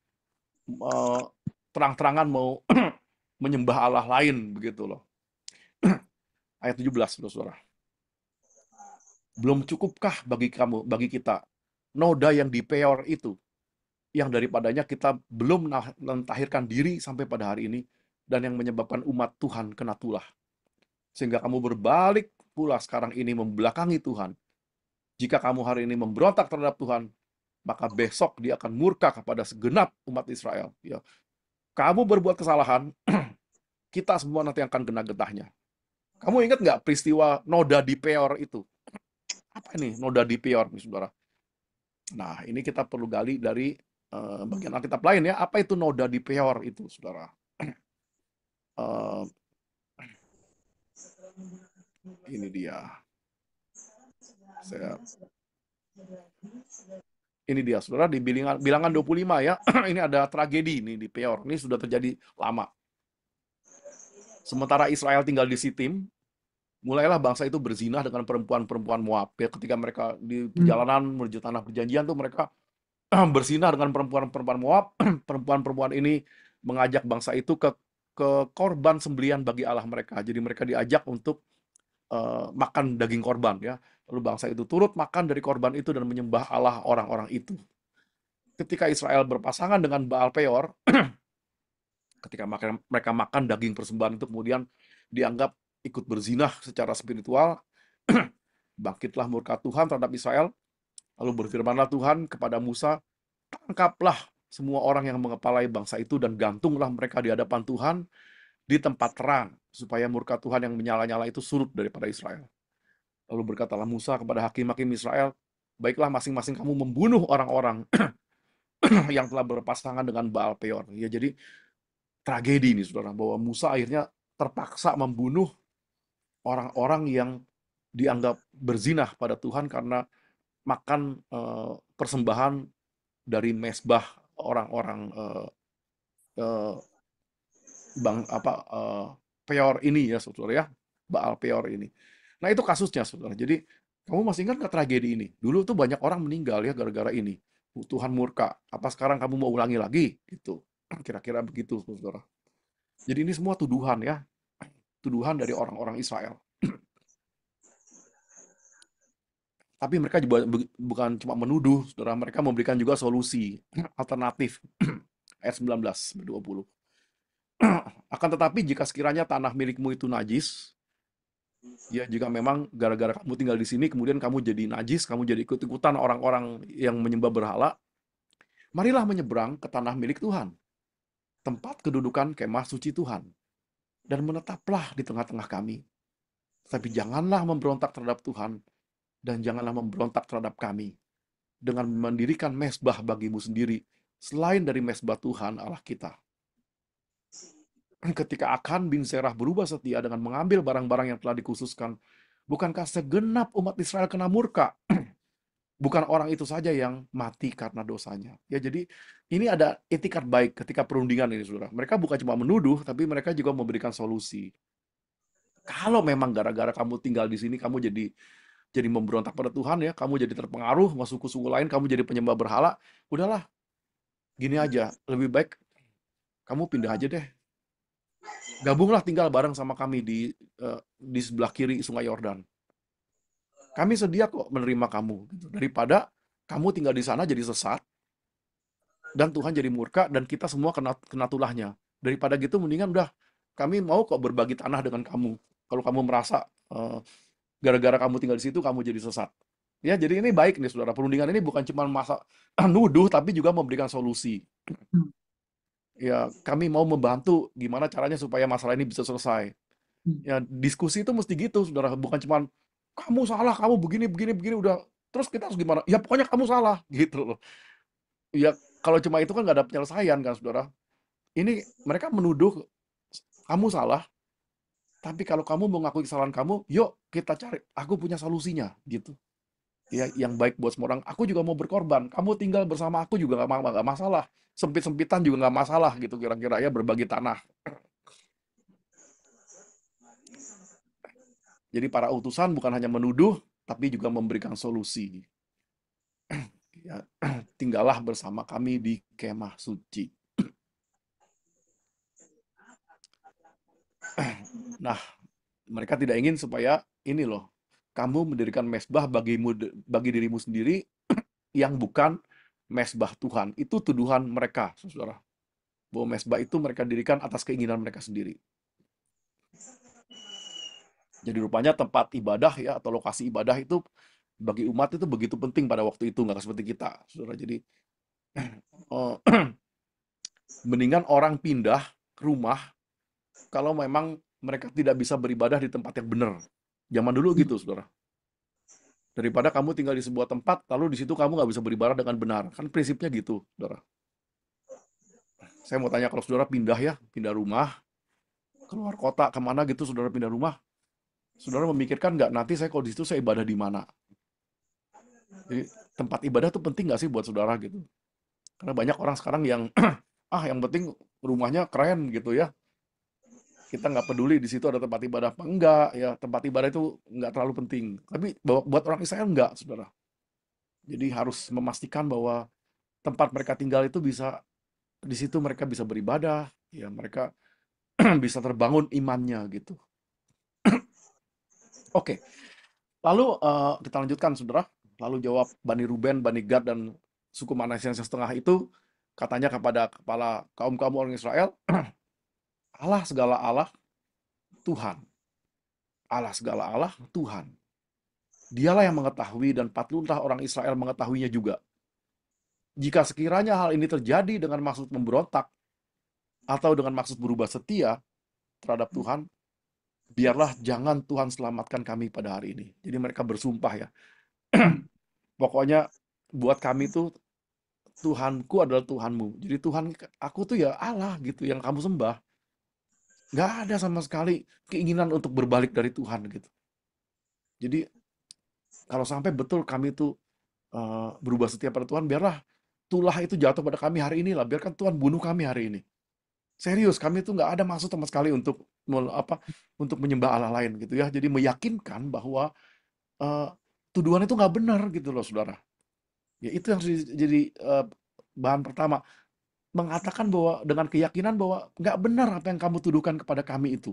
terang-terangan mau menyembah Allah lain, begitu loh. Ayat 17, saudara. Belum cukupkah bagi kamu, bagi kita, noda yang di Peor itu, yang daripadanya kita belum mentahirkan diri sampai pada hari ini, dan yang menyebabkan umat Tuhan kena tulah. Sehingga kamu berbalik pula sekarang ini membelakangi Tuhan. Jika kamu hari ini memberontak terhadap Tuhan, maka besok dia akan murka kepada segenap umat Israel. Ya. Kamu berbuat kesalahan, kita semua nanti akan kena getahnya. Kamu ingat nggak peristiwa noda di Peor itu? Apa ini noda di Peor, saudara? Nah, ini kita perlu gali dari bagian Alkitab lain ya. Apa itu noda di Peor itu, saudara? Uh, ini dia. Ini dia, saudara, di bilangan 25 ya. Ini ada tragedi nih di Peor. Ini sudah terjadi lama. Sementara Israel tinggal di Sitim, mulailah bangsa itu berzinah dengan perempuan-perempuan Moab. Ya, ketika mereka di perjalanan menuju tanah perjanjian tuh mereka berzinah dengan perempuan-perempuan Moab. Perempuan-perempuan ini mengajak bangsa itu ke korban sembelian bagi Allah mereka. Jadi mereka diajak untuk makan daging korban ya. Lalu bangsa itu turut makan dari korban itu dan menyembah Allah orang-orang itu. Ketika Israel berpasangan dengan Baal Peor, ketika mereka makan daging persembahan itu kemudian dianggap ikut berzinah secara spiritual, bangkitlah murka Tuhan terhadap Israel. Lalu berfirmanlah Tuhan kepada Musa, tangkaplah semua orang yang mengepalai bangsa itu dan gantunglah mereka di hadapan Tuhan di tempat terang, supaya murka Tuhan yang menyala-nyala itu surut daripada Israel. Lalu berkatalah Musa kepada hakim-hakim Israel, baiklah masing-masing kamu membunuh orang-orang yang telah berpasangan dengan Baal Peor. Ya, jadi tragedi ini, saudara, bahwa Musa akhirnya terpaksa membunuh orang-orang yang dianggap berzinah pada Tuhan karena makan persembahan dari mezbah orang-orang Peor ini ya, saudara ya, Baal Peor ini. Nah, itu kasusnya, saudara. Jadi kamu masih ingat nggak tragedi ini? Dulu tuh banyak orang meninggal ya gara-gara ini. Tuhan murka. Apa sekarang kamu mau ulangi lagi? Gitu. Kira-kira begitu, saudara. Jadi ini semua tuduhan ya. Tuduhan dari orang-orang Israel. Tapi mereka juga bukan cuma menuduh, saudara. Mereka memberikan juga solusi alternatif. Ayat 19, 20. Akan tetapi jika sekiranya tanah milikmu itu najis, ya jika memang gara-gara kamu tinggal di sini, kemudian kamu jadi najis, kamu jadi ikut-ikutan orang-orang yang menyembah berhala, marilah menyeberang ke tanah milik Tuhan, tempat kedudukan kemah suci Tuhan, dan menetaplah di tengah-tengah kami. Tapi janganlah memberontak terhadap Tuhan, dan janganlah memberontak terhadap kami, dengan mendirikan mezbah bagimu sendiri, selain dari mezbah Tuhan Allah kita. Ketika Akan bin Zerah berubah setia dengan mengambil barang-barang yang telah dikhususkan, bukankah segenap umat Israel kena murka? Bukan orang itu saja yang mati karena dosanya. Ya, jadi ini ada etikat baik ketika perundingan ini, saudara. Mereka bukan cuma menuduh, tapi mereka juga memberikan solusi. Kalau memang gara-gara kamu tinggal di sini, kamu jadi memberontak pada Tuhan ya, kamu jadi terpengaruh sama suku-suku lain, kamu jadi penyembah berhala, udahlah, gini aja, lebih baik kamu pindah aja deh. Gabunglah tinggal bareng sama kami di sebelah kiri Sungai Yordan. Kami sedia kok menerima kamu, gitu. Daripada kamu tinggal di sana jadi sesat, dan Tuhan jadi murka, dan kita semua kena tulahnya. Daripada gitu, mendingan udah, kami mau kok berbagi tanah dengan kamu. kalau kamu merasa gara-gara kamu tinggal di situ kamu jadi sesat. Ya, jadi ini baik nih saudara. Perundingan ini bukan cuma masa nuduh, tapi juga memberikan solusi. Hmm. Ya, kami mau membantu gimana caranya supaya masalah ini bisa selesai. Hmm. Ya, diskusi itu mesti gitu, saudara. Bukan cuma kamu salah, kamu begini, begini, begini, udah. Terus kita harus gimana? Ya, pokoknya kamu salah, gitu loh. Ya, kalau cuma itu kan nggak ada penyelesaian kan, saudara. Ini mereka menuduh kamu salah, tapi kalau kamu mau ngakui kesalahan kamu, yuk kita cari. Aku punya solusinya, gitu. Ya, yang baik buat semua orang. Aku juga mau berkorban. Kamu tinggal bersama aku juga nggak masalah. Sempit-sempitan juga nggak masalah, gitu kira-kira ya, berbagi tanah. Jadi para utusan bukan hanya menuduh, tapi juga memberikan solusi. Ya, tinggallah bersama kami di kemah suci. Nah, mereka tidak ingin supaya ini loh, kamu mendirikan mesbah bagi dirimu sendiri yang bukan mesbah Tuhan. Itu tuduhan mereka, saudara. Bahwa mesbah itu mereka dirikan atas keinginan mereka sendiri. Jadi rupanya tempat ibadah ya atau lokasi ibadah itu bagi umat itu begitu penting pada waktu itu, nggak seperti kita, saudara. Jadi eh, mendingan orang pindah rumah kalau memang mereka tidak bisa beribadah di tempat yang benar. Zaman dulu Hmm. gitu, saudara. Daripada kamu tinggal di sebuah tempat, lalu di situ kamu nggak bisa beribadah dengan benar. Kan prinsipnya gitu, saudara. Saya mau tanya, kalau saudara pindah ya, pindah rumah, keluar kota, kemana gitu, saudara pindah rumah, saudara memikirkan nggak, nanti saya kalau di situ saya ibadah di mana? Jadi tempat ibadah tuh penting nggak sih buat saudara gitu? Karena banyak orang sekarang yang, ah yang penting rumahnya keren gitu ya. Kita nggak peduli di situ ada tempat ibadah apa enggak, ya tempat ibadah itu nggak terlalu penting. Tapi buat orang Israel enggak, saudara. Jadi harus memastikan bahwa tempat mereka tinggal itu bisa, di situ mereka bisa beribadah, ya mereka bisa terbangun imannya gitu. Oke, lalu kita lanjutkan, saudara. Lalu jawab Bani Ruben, Bani Gad, dan suku Manasye yang setengah itu, katanya kepada kepala kaum-kaum orang Israel, Allah segala Allah, Tuhan. Allah segala Allah, Tuhan. Dialah yang mengetahui dan patutlah orang Israel mengetahuinya juga. Jika sekiranya hal ini terjadi dengan maksud memberontak atau dengan maksud berubah setia terhadap Tuhan, biarlah jangan Tuhan selamatkan kami pada hari ini. Jadi mereka bersumpah ya. Hmm. Pokoknya buat kami tuh Tuhanku adalah Tuhanmu. Jadi Tuhan aku tuh ya Allah gitu yang kamu sembah. Nggak ada sama sekali keinginan untuk berbalik dari Tuhan gitu. Jadi kalau sampai betul kami tuh berubah setia pada Tuhan, biarlah tulah itu jatuh pada kami hari ini lah. Biarkan Tuhan bunuh kami hari ini. Serius, kami itu nggak ada maksud sama sekali untuk untuk menyembah Allah lain gitu ya. Jadi meyakinkan bahwa eh, tuduhan itu nggak benar gitu loh, saudara. Ya itu yang harus jadi bahan pertama. Mengatakan bahwa dengan keyakinan bahwa nggak benar apa yang kamu tuduhkan kepada kami itu.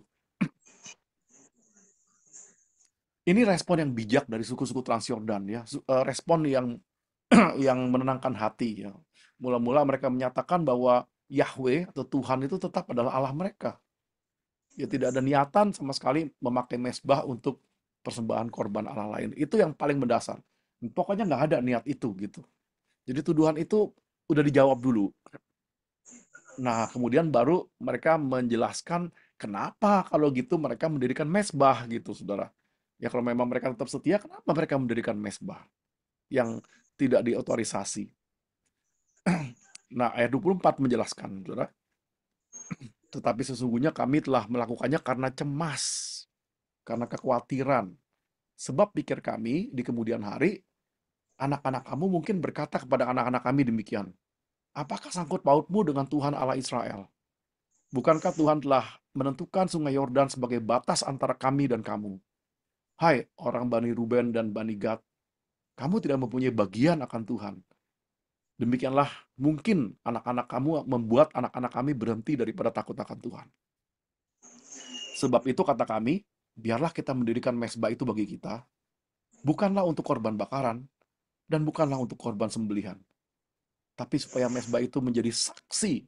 Ini respon yang bijak dari suku-suku Transyordan ya. Respon yang yang menenangkan hati ya. Mula-mula mereka menyatakan bahwa Yahweh atau Tuhan itu tetap adalah Allah mereka. Ya tidak ada niatan sama sekali memakai mesbah untuk persembahan korban Allah lain. Itu yang paling mendasar. Pokoknya nggak ada niat itu gitu. Jadi tuduhan itu udah dijawab dulu. Nah, kemudian baru mereka menjelaskan kenapa kalau gitu mereka mendirikan mesbah gitu, saudara. Ya kalau memang mereka tetap setia, kenapa mereka mendirikan mesbah yang tidak diotorisasi? Nah, ayat 24 menjelaskan, saudara. Tetapi sesungguhnya kami telah melakukannya karena cemas, karena kekhawatiran. Sebab pikir kami di kemudian hari, anak-anak kamu mungkin berkata kepada anak-anak kami demikian, apakah sangkut pautmu dengan Tuhan Allah Israel? Bukankah Tuhan telah menentukan sungai Yordan sebagai batas antara kami dan kamu? Hai orang Bani Ruben dan Bani Gad, kamu tidak mempunyai bagian akan Tuhan. Demikianlah mungkin anak-anak kamu membuat anak-anak kami berhenti daripada takut akan Tuhan. Sebab itu kata kami, biarlah kita mendirikan mesbah itu bagi kita, bukanlah untuk korban bakaran, dan bukanlah untuk korban sembelihan, tapi supaya mesbah itu menjadi saksi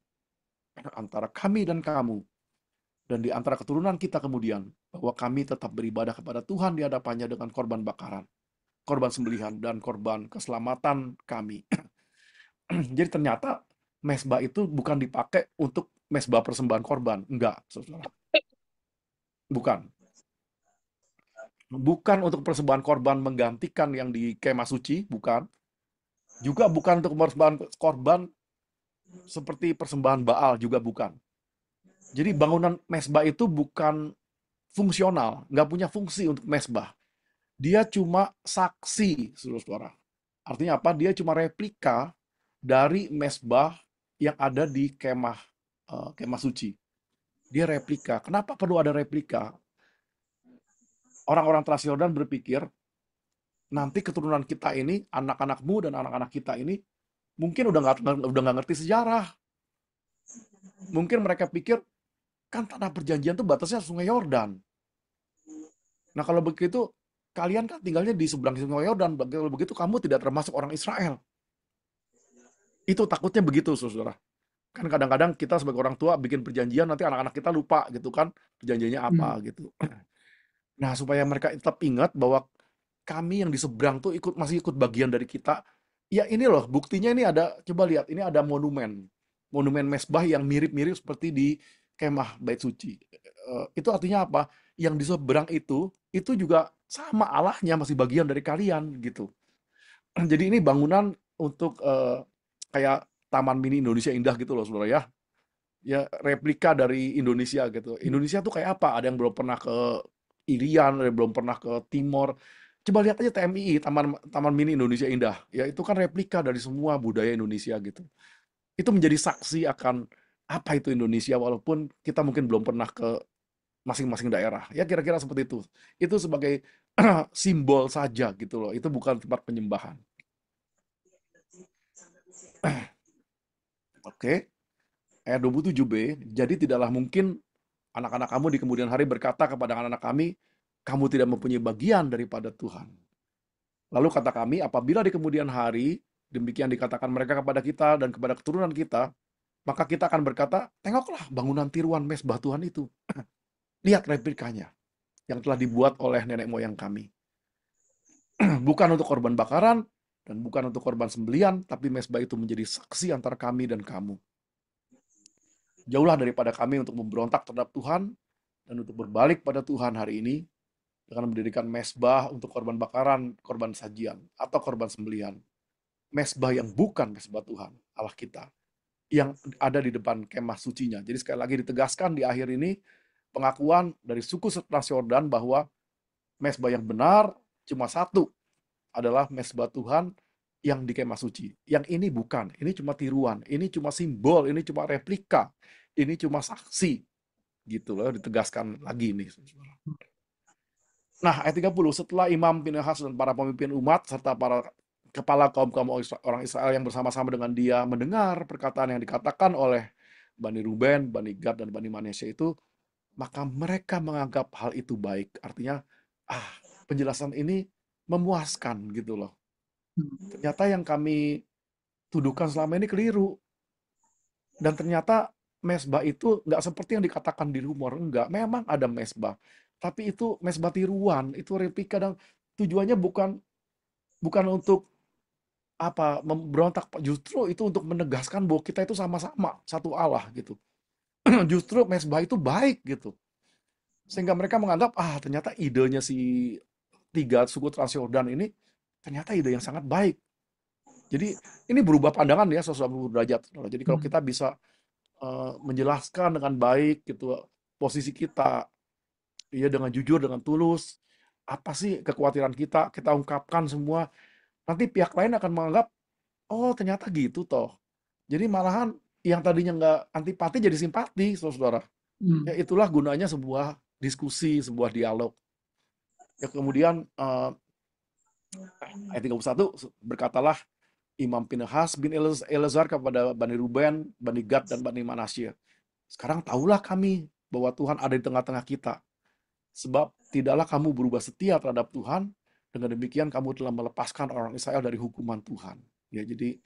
antara kami dan kamu, dan di antara keturunan kita kemudian, bahwa kami tetap beribadah kepada Tuhan di hadapannya dengan korban bakaran, korban sembelihan, dan korban keselamatan kami. Jadi ternyata mesbah itu bukan dipakai untuk mesbah persembahan korban. Enggak, saudara. Bukan. Bukan untuk persembahan korban menggantikan yang di kemah suci, bukan. Juga bukan untuk persembahan korban seperti persembahan Baal, juga bukan. Jadi bangunan mesbah itu bukan fungsional, nggak punya fungsi untuk mesbah. Dia cuma saksi, saudara-saudara. Artinya apa? Dia cuma replika dari mesbah yang ada di kemah kemah suci. Dia replika. Kenapa perlu ada replika? Orang-orang Transyordan berpikir nanti keturunan kita ini, anak-anakmu dan anak-anak kita ini mungkin udah nggak ngerti sejarah. Mungkin mereka pikir kan tanah perjanjian tuh batasnya Sungai Yordan. Nah kalau begitu kalian kan tinggalnya di seberang Sungai Yordan. Kalau begitu kamu tidak termasuk orang Israel. Itu takutnya begitu, saudara. Kan kadang-kadang kita sebagai orang tua bikin perjanjian nanti anak-anak kita lupa gitu kan perjanjiannya apa Hmm. gitu. Nah, supaya mereka tetap ingat bahwa kami yang di seberang tuh masih ikut bagian dari kita. Ya ini loh, buktinya ini ada, coba lihat, ini ada monumen. Monumen mesbah yang mirip-mirip seperti di kemah Bait Suci. Itu artinya apa? Yang di seberang itu juga sama Allahnya, masih bagian dari kalian gitu. Jadi ini bangunan untuk kayak Taman Mini Indonesia Indah gitu loh, saudara ya. Ya replika dari Indonesia gitu. Indonesia tuh kayak apa? Ada yang belum pernah ke Irian, ada yang belum pernah ke Timor. Coba lihat aja TMII, Taman Taman Mini Indonesia Indah. Ya itu kan replika dari semua budaya Indonesia gitu. Itu menjadi saksi akan apa itu Indonesia walaupun kita mungkin belum pernah ke masing-masing daerah. Ya kira-kira seperti itu. Itu sebagai simbol saja gitu loh. Itu bukan tempat penyembahan. Oke. Ayat 27b, jadi tidaklah mungkin anak-anak kamu di kemudian hari berkata kepada anak-anak kami, kamu tidak mempunyai bagian daripada Tuhan. Lalu kata kami, apabila di kemudian hari, demikian dikatakan mereka kepada kita dan kepada keturunan kita, maka kita akan berkata, tengoklah bangunan tiruan mesbah Tuhan itu. Lihat replikanya yang telah dibuat oleh nenek moyang kami. Bukan untuk korban bakaran, dan bukan untuk korban sembelian, tapi mesbah itu menjadi saksi antara kami dan kamu. Jauhlah daripada kami untuk memberontak terhadap Tuhan, dan untuk berbalik pada Tuhan hari ini, dengan mendirikan mesbah untuk korban bakaran, korban sajian, atau korban sembelihan. Mesbah yang bukan mesbah Tuhan, Allah kita, yang ada di depan kemah sucinya. Jadi sekali lagi ditegaskan di akhir ini, pengakuan dari suku Transyordan bahwa mesbah yang benar cuma satu, adalah mesbah Tuhan yang di kemah suci. Yang ini bukan, ini cuma tiruan, ini cuma simbol, ini cuma replika, ini cuma saksi. Gitu loh, ditegaskan lagi nih. Nah, ayat 30, setelah Imam Pinehas dan para pemimpin umat, serta para kepala kaum-kaum orang Israel yang bersama-sama dengan dia mendengar perkataan yang dikatakan oleh Bani Ruben, Bani Gad, dan Bani Manasye itu, maka mereka menganggap hal itu baik. Artinya, ah, penjelasan ini memuaskan gitu loh. Ternyata yang kami tuduhkan selama ini keliru. Dan ternyata mesbah itu nggak seperti yang dikatakan di rumor. Enggak, memang ada mesbah. Tapi itu mesbah tiruan, itu replika dan tujuannya bukan bukan untuk apa memberontak, justru itu untuk menegaskan bahwa kita itu sama-sama satu Allah gitu. Justru mesbah itu baik gitu. Sehingga mereka menganggap ternyata idenya si tiga suku Transyordan ini ternyata ide yang sangat baik. Jadi ini berubah pandangan ya 180 derajat. Jadi kalau Hmm. kita bisa menjelaskan dengan baik gitu posisi kita, ya dengan jujur, dengan tulus, apa sih kekhawatiran kita, kita ungkapkan semua, nanti pihak lain akan menganggap, oh ternyata gitu toh. Jadi malahan yang tadinya nggak antipati jadi simpati, saudara. Ya Hmm. itulah gunanya sebuah diskusi, sebuah dialog. Ya kemudian ayat 31 berkatalah Imam Pinehas bin Eleazar kepada Bani Ruben, Bani Gad, dan Bani Manasye. Sekarang tahulah kami bahwa Tuhan ada di tengah-tengah kita. Sebab tidaklah kamu berubah setia terhadap Tuhan, dengan demikian kamu telah melepaskan orang Israel dari hukuman Tuhan. Ya, jadi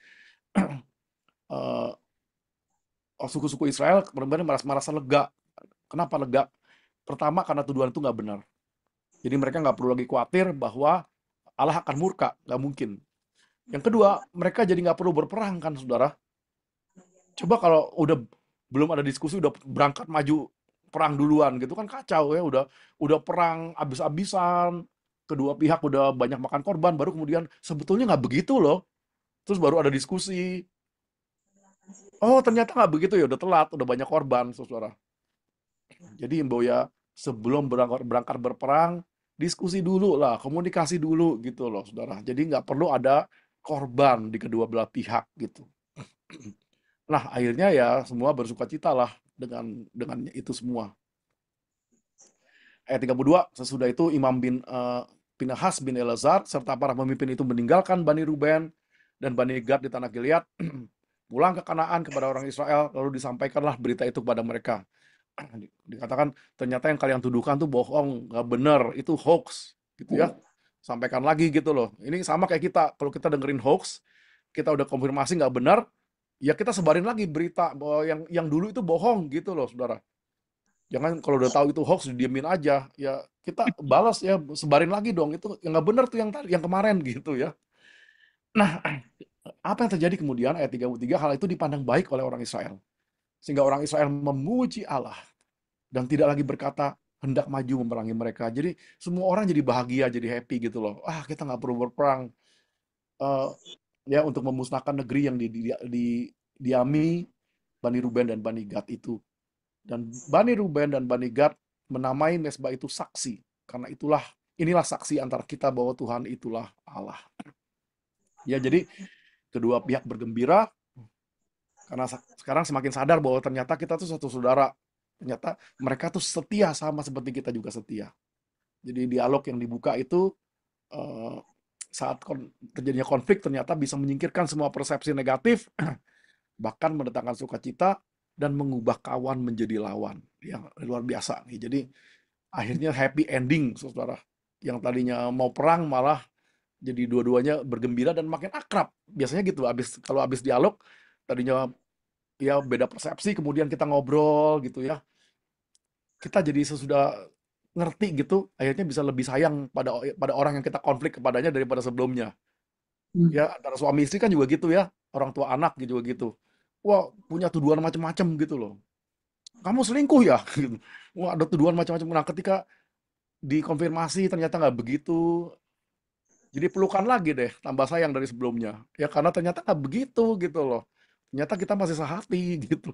suku-suku Israel benar-benar merasa lega Kenapa lega? Pertama, karena tuduhan itu nggak benar. Jadi mereka nggak perlu lagi khawatir bahwa Allah akan murka, nggak mungkin. Yang kedua, mereka jadi nggak perlu berperang kan, saudara. Coba kalau udah belum ada diskusi, udah berangkat maju perang duluan gitu kan kacau ya. Udah perang abis-abisan, kedua pihak udah banyak makan korban, baru kemudian sebetulnya nggak begitu loh. Terus baru ada diskusi. Oh ternyata nggak begitu ya, udah telat, udah banyak korban, saudara. Jadi imbau ya, sebelum berangkat berperang, diskusi dulu lah, komunikasi dulu gitu loh, saudara. Jadi nggak perlu ada korban di kedua belah pihak gitu. Nah, akhirnya ya semua bersukacita lah dengan itu semua. Ayat 32, sesudah itu Imam Pinahas bin Elazar serta para pemimpin itu meninggalkan Bani Ruben dan Bani Gad di tanah Gilead, pulang ke Kanaan kepada orang Israel, lalu disampaikanlah berita itu kepada mereka. Dikatakan ternyata yang kalian tuduhkan tuh bohong, nggak benar, itu hoax, gitu ya. Sampaikan lagi gitu loh. Ini sama kayak kita, kalau kita dengerin hoax, kita udah konfirmasi nggak benar, ya kita sebarin lagi berita bahwa yang dulu itu bohong gitu loh, saudara. Jangan kalau udah tahu itu hoax didiemin aja, ya kita balas ya, sebarin lagi dong itu yang nggak benar tuh yang tadi, yang kemarin gitu ya. Nah, apa yang terjadi kemudian ayat 33, hal itu dipandang baik oleh orang Israel. Sehingga orang Israel memuji Allah dan tidak lagi berkata hendak maju memerangi mereka. Jadi semua orang jadi bahagia, jadi happy gitu loh. Ah, kita nggak perlu berperang eh, ya untuk memusnahkan negeri yang didiami Bani Ruben dan Bani Gad itu. Dan Bani Ruben dan Bani Gad menamai mesbah itu saksi. Karena inilah saksi antara kita bahwa Tuhan itulah Allah. Ya, jadi kedua pihak bergembira karena sekarang semakin sadar bahwa ternyata kita tuh satu saudara. Ternyata mereka tuh setia sama seperti kita juga setia. Jadi dialog yang dibuka itu eh, saat terjadinya konflik ternyata bisa menyingkirkan semua persepsi negatif, bahkan mendatangkan sukacita dan mengubah kawan menjadi lawan. Yang luar biasa nih. Jadi akhirnya happy ending, saudara. Yang tadinya mau perang malah jadi dua-duanya bergembira dan makin akrab. Biasanya gitu, kalau habis dialog tadinya ya beda persepsi, kemudian kita ngobrol gitu ya. Kita jadi sesudah ngerti gitu, akhirnya bisa lebih sayang pada pada orang yang kita konflik kepadanya daripada sebelumnya. Hmm. Ya, antara suami istri kan juga gitu ya, orang tua anak juga gitu. Wah, punya tuduhan macam-macam gitu loh. Kamu selingkuh ya? Gitu. Wah, ada tuduhan macam-macam. Nah, ketika dikonfirmasi ternyata nggak begitu, jadi pelukan lagi deh, tambah sayang dari sebelumnya. Ya karena ternyata nggak begitu gitu loh. Ternyata kita masih sehati gitu.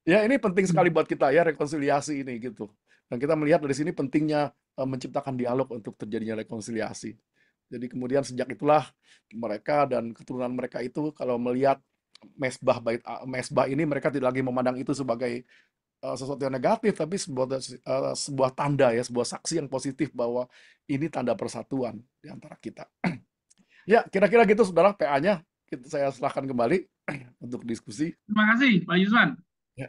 Ya ini penting sekali buat kita ya rekonsiliasi ini gitu. Dan kita melihat dari sini pentingnya menciptakan dialog untuk terjadinya rekonsiliasi. Jadi kemudian sejak itulah mereka dan keturunan mereka itu kalau melihat mesbah ini mereka tidak lagi memandang itu sebagai sesuatu yang negatif tapi sebuah tanda ya, sebuah saksi yang positif bahwa ini tanda persatuan di antara kita. Ya, kira-kira gitu saudara PA-nya saya serahkan kembali untuk diskusi. Terima kasih, Pak Yusman. Ya,